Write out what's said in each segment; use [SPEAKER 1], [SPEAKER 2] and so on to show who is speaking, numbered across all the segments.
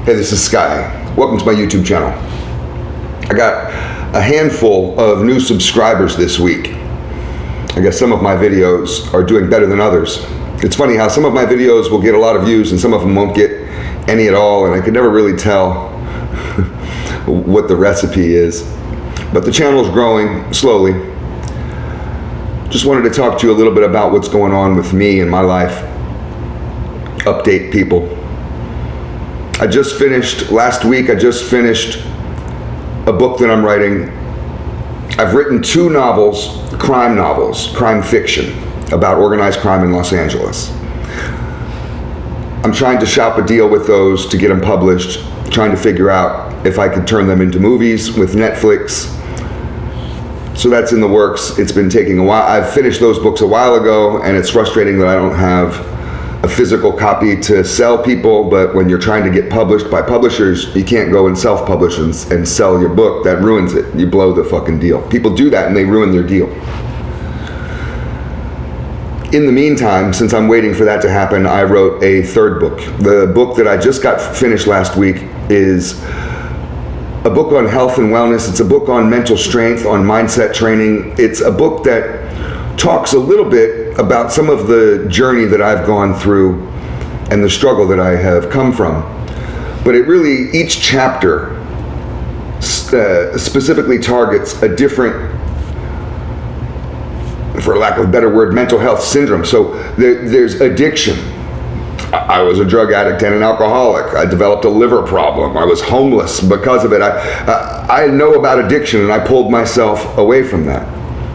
[SPEAKER 1] Hey, this is Sky. Welcome to my YouTube channel. I got a handful of new subscribers this week. I guess some of my videos are doing better than others. It's funny how some of my videos will get a lot of views and some of them won't get any at all, and I can never really tell what the recipe is. But the channel's growing slowly. Just wanted to talk to you a little bit about what's going on with me in my life. Update people. Last week I just finished a book that I'm writing. I've written 2 novels, crime fiction, about organized crime in Los Angeles. I'm trying to shop a deal with those to get them published, trying to figure out if I could turn them into movies with Netflix. So that's in the works. It's been taking a while. I've finished those books a while ago, and it's frustrating that I don't have a physical copy to sell people, but when you're trying to get published by publishers, you can't go and self-publish and sell your book. That ruins it. You blow the fucking deal. People do that and they ruin their deal. In the meantime, since I'm waiting for that to happen, I wrote a 3rd book. The book that I just got finished last week is a book on health and wellness. It's a book on mental strength, on mindset training. It's a book that talks a little bit about some of the journey that I've gone through and the struggle that I have come from. But it really, each chapter specifically targets a different, for lack of a better word, mental health syndrome. So there's addiction. I was a drug addict and an alcoholic. I developed a liver problem. I was homeless because of it. I know about addiction, and I pulled myself away from that.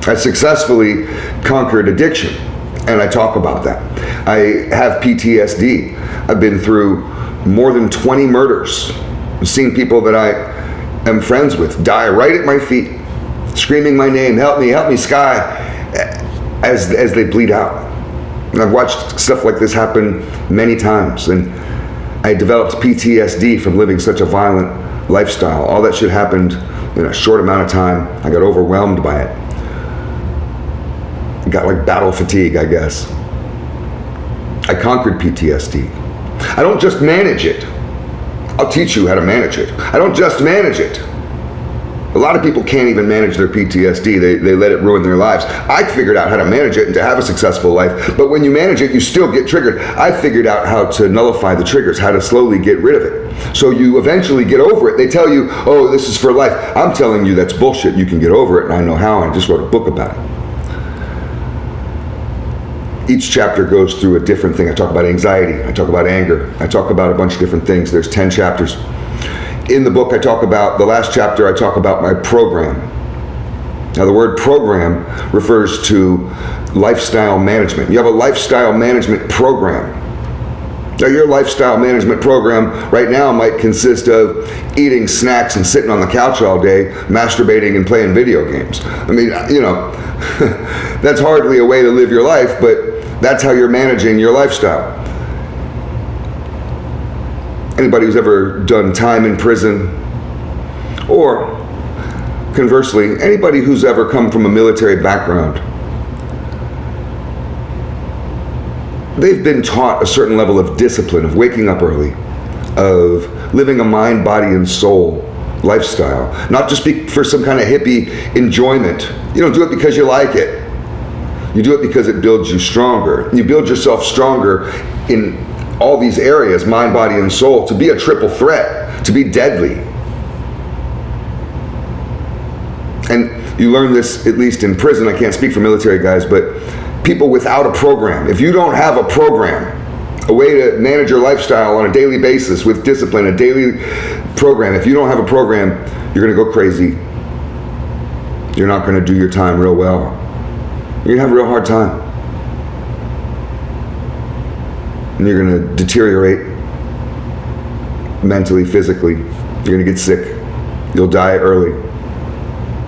[SPEAKER 1] I successfully conquered addiction, and I talk about that. I have PTSD. I've been through more than 20 murders. I've seen people that I am friends with die right at my feet, screaming my name, help me, Sky, as they bleed out. And I've watched stuff like this happen many times, and I developed PTSD from living such a violent lifestyle. All that shit happened in a short amount of time. I got overwhelmed by it. Got like battle fatigue, I guess. I conquered PTSD. I don't just manage it. I'll teach you how to manage it. I don't just manage it. A lot of people can't even manage their PTSD. They let it ruin their lives. I figured out how to manage it and to have a successful life, but when you manage it, you still get triggered. I figured out how to nullify the triggers, how to slowly get rid of it. So you eventually get over it. They tell you, oh, this is for life. I'm telling you that's bullshit. You can get over it, and I know how. I just wrote a book about it. Each chapter goes through a different thing. I talk about anxiety, I talk about anger, I talk about a bunch of different things. There's 10 chapters. In the book, the last chapter, I talk about my program. Now, the word program refers to lifestyle management. You have a lifestyle management program. Now, your lifestyle management program right now might consist of eating snacks and sitting on the couch all day, masturbating and playing video games. I mean, you know, that's hardly a way to live your life, but that's how you're managing your lifestyle. Anybody who's ever done time in prison, or conversely, anybody who's ever come from a military background, they've been taught a certain level of discipline, of waking up early, of living a mind, body, and soul lifestyle. Not just for some kind of hippie enjoyment. You don't do it because you like it. You do it because it builds you stronger. You build yourself stronger in all these areas, mind, body, and soul, to be a triple threat, to be deadly. And you learn this, at least in prison. I can't speak for military guys, but people without a program, if you don't have a program, a way to manage your lifestyle on a daily basis with discipline, a daily program, if you don't have a program, you're going to go crazy. You're not going to do your time real well. You're going to have a real hard time. And you're going to deteriorate mentally, physically. You're going to get sick. You'll die early.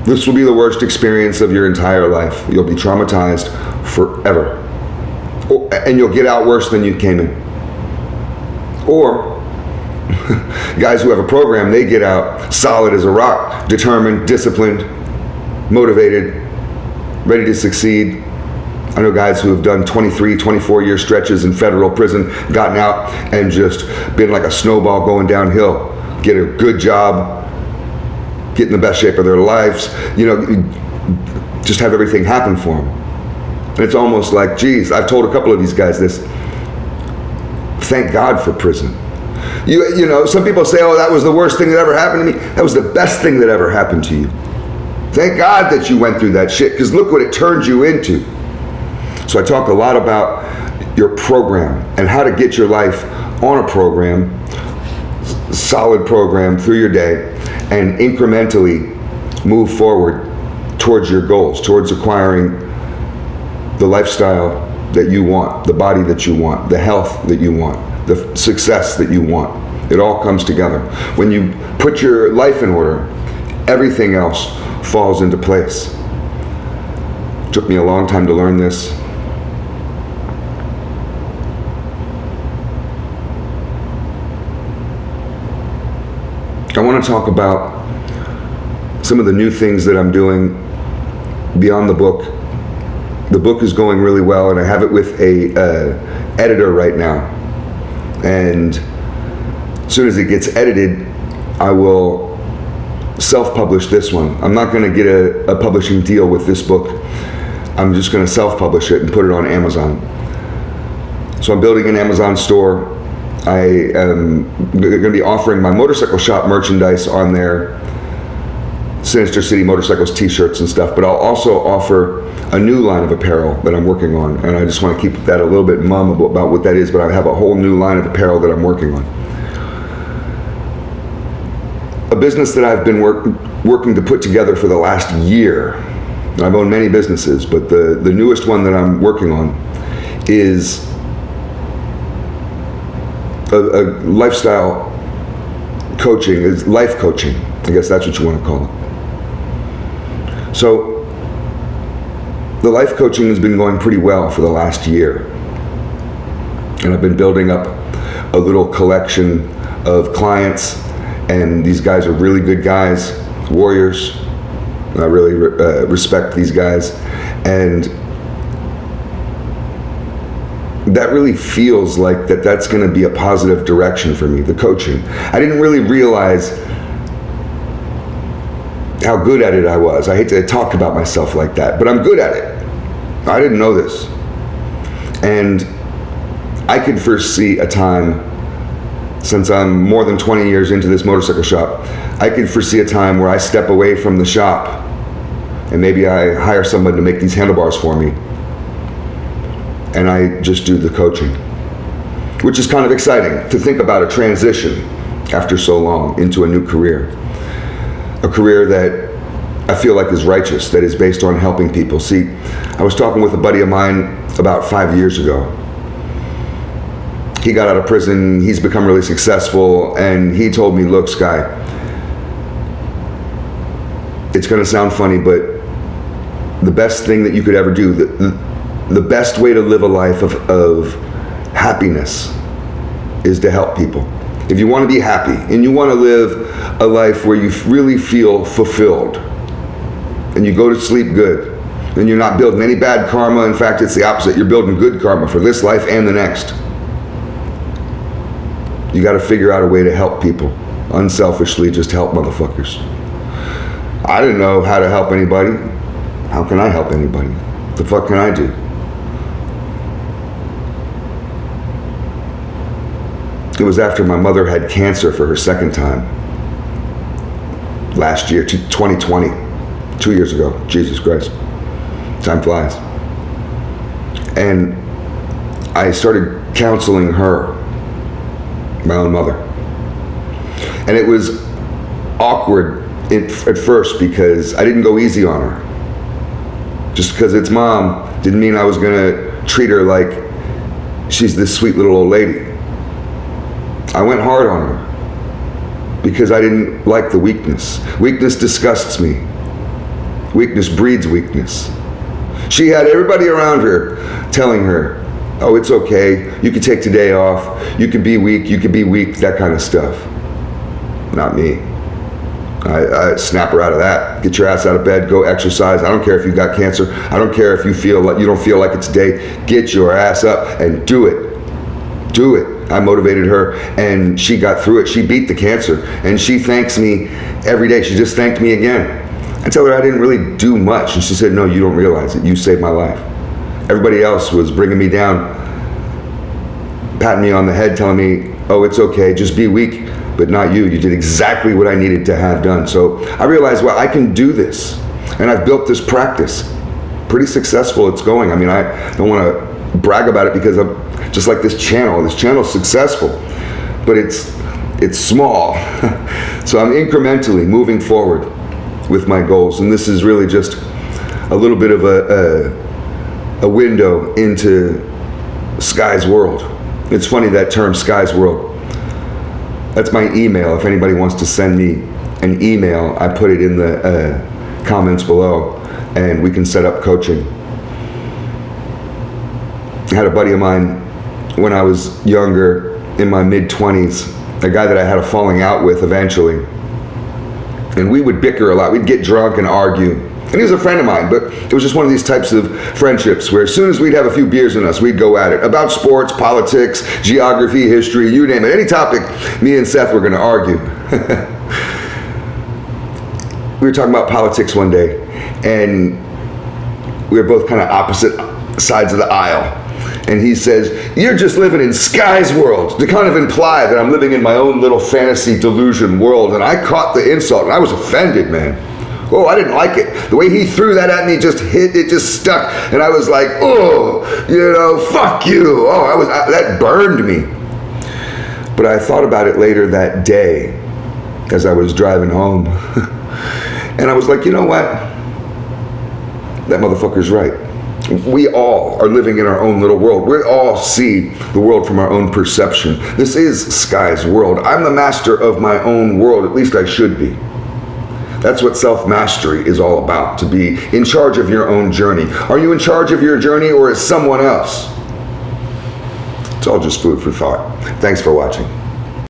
[SPEAKER 1] This will be the worst experience of your entire life. You'll be traumatized forever. And you'll get out worse than you came in. Or guys who have a program, they get out solid as a rock, determined, disciplined, motivated, ready to succeed, I know guys who have done 23, 24-year stretches in federal prison, gotten out, and just been like a snowball going downhill. Get a good job, get in the best shape of their lives, you know, just have everything happen for them. And it's almost like, geez, I've told a couple of these guys this, thank God for prison. You know, some people say, oh, that was the worst thing that ever happened to me. That was the best thing that ever happened to you. Thank God that you went through that shit, because look what it turned you into. So I talk a lot about your program and how to get your life on a program, solid program through your day, and incrementally move forward towards your goals, towards acquiring the lifestyle that you want, the body that you want, the health that you want, the success that you want. It all comes together. When you put your life in order, everything else falls into place. It took me a long time to learn this. I want to talk about some of the new things that I'm doing beyond the book. The book is going really well, and I have it with a editor right now. And as soon as it gets edited, I will self-publish this one. I'm not going to get a publishing deal with this book. I'm just going to self-publish it and put it on Amazon. So I'm building an Amazon store. I am going to be offering my motorcycle shop merchandise on there, Sinister City Motorcycles t-shirts and stuff, but I'll also offer a new line of apparel that I'm working on, and I just want to keep that a little bit mum about what that is, but I have a whole new line of apparel that I'm working on. A business that I've been working to put together for the last year. I've owned many businesses, but the newest one that I'm working on is a lifestyle coaching, is life coaching. I guess that's what you want to call it. So the life coaching has been going pretty well for the last year. And I've been building up a little collection of clients, and these guys are really good guys, warriors. And I really respect these guys. And that really feels like that's going to be a positive direction for me, the coaching. I didn't really realize how good at it I was. I hate to talk about myself like that, but I'm good at it. I didn't know this. And I could foresee a time, since I'm more than 20 years into this motorcycle shop, I could foresee a time where I step away from the shop and maybe I hire someone to make these handlebars for me, and I just do the coaching, which is kind of exciting to think about a transition after so long into a new career. A career that I feel like is righteous, that is based on helping people. See, I was talking with a buddy of mine about 5 years ago. He got out of prison, he's become really successful, and he told me, look, Sky, it's gonna sound funny, but the best thing that you could ever do, the best way to live a life of happiness is to help people. If you want to be happy and you want to live a life where you really feel fulfilled and you go to sleep good and you're not building any bad karma, in fact it's the opposite, you're building good karma for this life and the next, you got to figure out a way to help people. Unselfishly, just help motherfuckers. I didn't know how to help anybody. How can I help anybody? What the fuck can I do? It was after my mother had cancer for her second time. Last year, 2020, 2 years ago. Jesus Christ. Time flies. And I started counseling her, my own mother. And it was awkward at first because I didn't go easy on her. Just because it's mom didn't mean I was gonna treat her like she's this sweet little old lady. I went hard on her because I didn't like the weakness. Weakness disgusts me. Weakness breeds weakness. She had everybody around her telling her, oh, it's okay, you can take today off, you can be weak, that kind of stuff. Not me. I snap her out of that. Get your ass out of bed, go exercise. I don't care if you got cancer. I don't care if you feel like you don't feel like it's a day. Get your ass up and do it. Do it. I motivated her, and she got through it. She beat the cancer, and she thanks me every day. She just thanked me again. I tell her I didn't really do much, and she said, no, you don't realize it. You saved my life. Everybody else was bringing me down, patting me on the head, telling me, oh, it's okay, just be weak. But not you. You did exactly what I needed to have done. So I realized, well, I can do this. And I've built this practice. Pretty successful it's going. I mean, I don't want to brag about it because I'm just like this channel. This channel's successful, but it's small. So I'm incrementally moving forward with my goals. And this is really just a little bit of a window into Sky's world. It's funny, that term, Sky's world. That's my email. If anybody wants to send me an email, I put it in the comments below, and we can set up coaching. I had a buddy of mine when I was younger, in my mid-20s, a guy that I had a falling out with eventually. And we would bicker a lot. We'd get drunk and argue. And he was a friend of mine, but it was just one of these types of friendships where as soon as we'd have a few beers in us, we'd go at it. About sports, politics, geography, history, you name it. Any topic, me and Seth were going to argue. We were talking about politics one day, and we were both kind of opposite sides of the aisle. And he says, you're just living in Sky's world, to kind of imply that I'm living in my own little fantasy delusion world. And I caught the insult, and I was offended, man. Oh, I didn't like it. The way he threw that at me just hit, it just stuck. And I was like, oh, fuck you. Oh, that burned me. But I thought about it later that day as I was driving home. And I was like, you know what? That motherfucker's right. We all are living in our own little world. We all see the world from our own perception. This is Sky's world. I'm the master of my own world. At least I should be. That's what self-mastery is all about, to be in charge of your own journey. Are you in charge of your journey, or is someone else? It's all just food for thought. Thanks for watching.